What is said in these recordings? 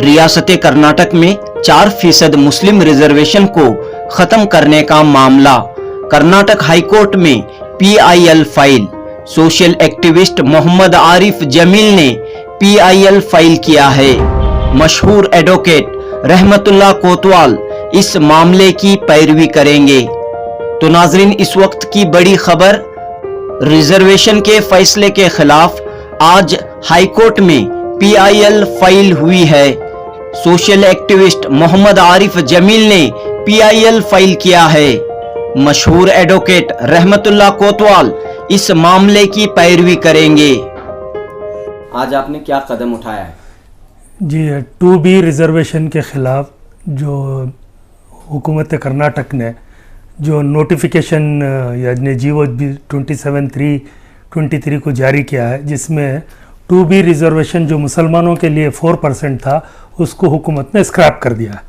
रियासत कर्नाटक में 4% मुस्लिम रिजर्वेशन को खत्म करने का मामला। कर्नाटक हाईकोर्ट में PIL file. Social activist Mohammed Arif Jameel ने PIL फाइल किया है। मशहूर एडवोकेट रहमतुल्लाह कोतवाल इस मामले की पैरवी करेंगे। तो नाजरीन, इस वक्त की बड़ी खबर, रिजर्वेशन के फैसले के खिलाफ आज हाईकोर्ट में PIL फाइल हुई है। सोशल एक्टिविस्ट मोहम्मद आरिफ जमील ने PIL फाइल किया है। मशहूर एडवोकेट रहमतुल्लाह कोतवाल इस मामले की पैरवी करेंगे। आज आपने क्या कदम उठाया है? जी, 2B रिजर्वेशन के ख़िलाफ़ जो हुकूमत कर्नाटक ने जो नोटिफिकेशन यानी जीवो 27/3/23 को जारी किया है, जिसमें 2B रिजर्वेशन जो मुसलमानों के लिए 4% था, उसको हुकूमत ने स्क्रैप कर दिया।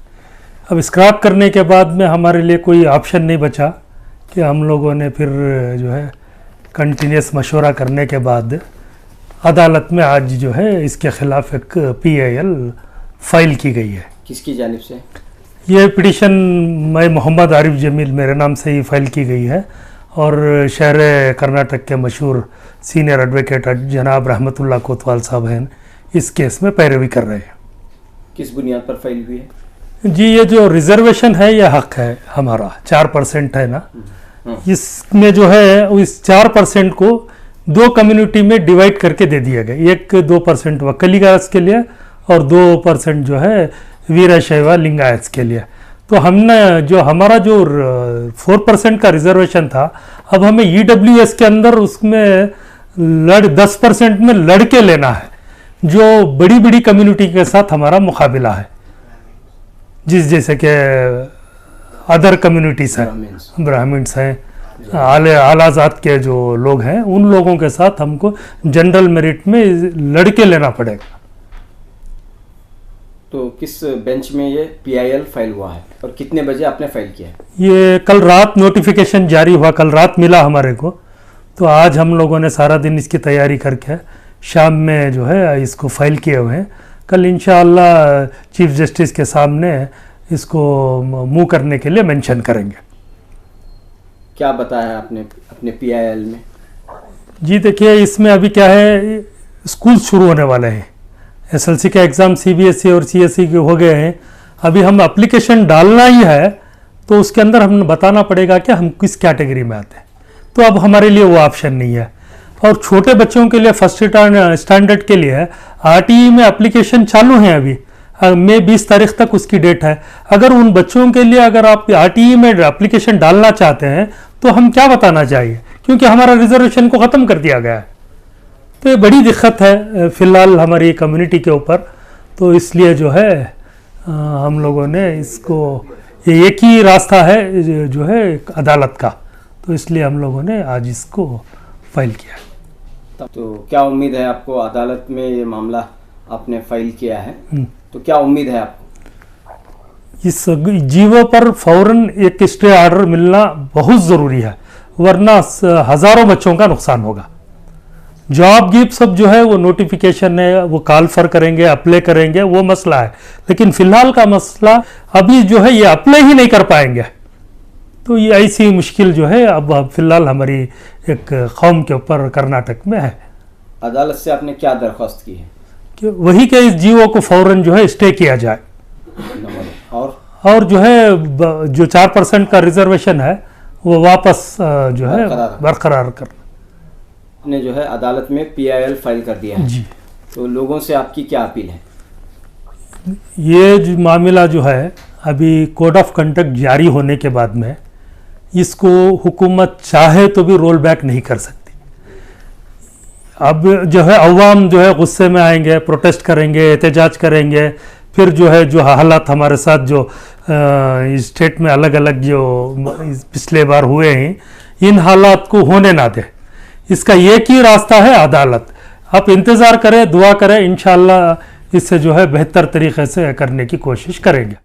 अब स्क्रैप करने के बाद में हमारे लिए कोई ऑप्शन नहीं बचा कि हम लोगों ने फिर जो है कंटिन्यूस मशवरा करने के बाद अदालत में आज जो है इसके ख़िलाफ़ एक PIL फाइल की गई है। किसकी जानिब से? ये पिटीशन मैं मोहम्मद आरिफ जमील मेरे नाम से ही फाइल की गई है और शहर कर्नाटक के मशहूर सीनियर एडवोकेट जनाब रहमतुल्लाह कोतवाल साहब हैं इस केस में पैरवी कर रहे हैं। किस बुनियाद पर फाइल हुई है? जी, ये जो रिजर्वेशन है ये हक है हमारा, 4% है ना, इसमें जो है इस 4% को 2 कम्युनिटी में डिवाइड करके दे दिया गया। एक 2% वक्कलीगास के लिए और 2% जो है वीरशैव लिंगायत के लिए। तो हमने जो हमारा जो 4% का रिजर्वेशन था, अब हमें EWS के अंदर उसमें 10% में लड़के लेना है, जो बड़ी बड़ी कम्युनिटी के साथ हमारा मुकाबला है, जैसे कि अदर कम्युनिटीज़ हैं, ब्राह्मण्स हैं, आला जात के जो लोग हैं, उन लोगों के साथ हमको जनरल मेरिट में लड़के लेना पड़ेगा। तो किस बेंच में ये PIL फाइल हुआ है और कितने बजे आपने फाइल किया है? ये कल रात नोटिफिकेशन जारी हुआ, कल रात मिला हमारे को। तो आज हम लोगों ने सारा दिन इसकी तैयारी करके शाम में जो है इसको फाइल किए हुए हैं। कल इंशाअल्लाह चीफ जस्टिस के सामने इसको मूव करने के लिए मेंशन करेंगे। क्या बताया आपने अपने PIL में? जी देखिए, इसमें अभी क्या है, स्कूल शुरू होने वाले हैं। SLC का एग्ज़ाम CBSE और CSE के हो गए हैं। अभी हम एप्लीकेशन डालना ही है, तो उसके अंदर हमें बताना पड़ेगा कि हम किस कैटेगरी में आते हैं। तो अब हमारे लिए वो ऑप्शन नहीं है। और छोटे बच्चों के लिए फर्स्ट स्टैंडर्ड के लिए RTE में एप्लीकेशन चालू है अभी, मई 20 तारीख तक उसकी डेट है। अगर उन बच्चों के लिए अगर आप RTE में एप्लीकेशन डालना चाहते हैं तो हम क्या बताना चाहिए, क्योंकि हमारा रिजर्वेशन को ख़त्म कर दिया गया है। तो ये बड़ी दिक्कत है फ़िलहाल हमारी कम्युनिटी के ऊपर। तो इसलिए जो है हम लोगों ने इसको, ये एक ही रास्ता है जो है अदालत का, तो इसलिए हम लोगों ने आज इसको फाइल किया। तो क्या उम्मीद है आपको? अदालत में ये मामला आपने फाइल किया है, तो क्या उम्मीद है आपको? इस जीवो पर फौरन एक स्टे ऑर्डर मिलना बहुत ज़रूरी है, वरना हज़ारों बच्चों का नुकसान होगा। जॉब गिप सब जो है वो नोटिफिकेशन है, वो कॉल फॉर करेंगे, अप्लाई करेंगे, वो मसला है। लेकिन फ़िलहाल का मसला अभी जो है ये अप्लाई ही नहीं कर पाएंगे। तो ये ऐसी मुश्किल जो है अब फ़िलहाल हमारी एक कौम के ऊपर कर्नाटक में है। अदालत से आपने क्या दरख्वास्त की है? कि वही के इस जीवो को फ़ौरन जो है स्टे किया जाए और जो है जो 4% का रिजर्वेशन है वो वापस जो है बरकरार करना। आपने जो है अदालत में PIL फाइल कर दिया है जी। तो लोगों से आपकी क्या अपील है? ये जो मामला जो है अभी कोड ऑफ कंडक्ट जारी होने के बाद में इसको हुकूमत चाहे तो भी रोल बैक नहीं कर सकती। अब जो है अवाम जो है गुस्से में आएंगे, प्रोटेस्ट करेंगे, एहतजाज करेंगे, फिर जो है जो हालात हमारे साथ जो स्टेट में अलग अलग जो पिछले बार हुए हैं, इन हालात को होने ना दे। इसका एक ही रास्ता है अदालत। आप इंतज़ार करें, दुआ करें, इंशाअल्लाह इससे जो है बेहतर तरीके से करने की कोशिश करेंगे।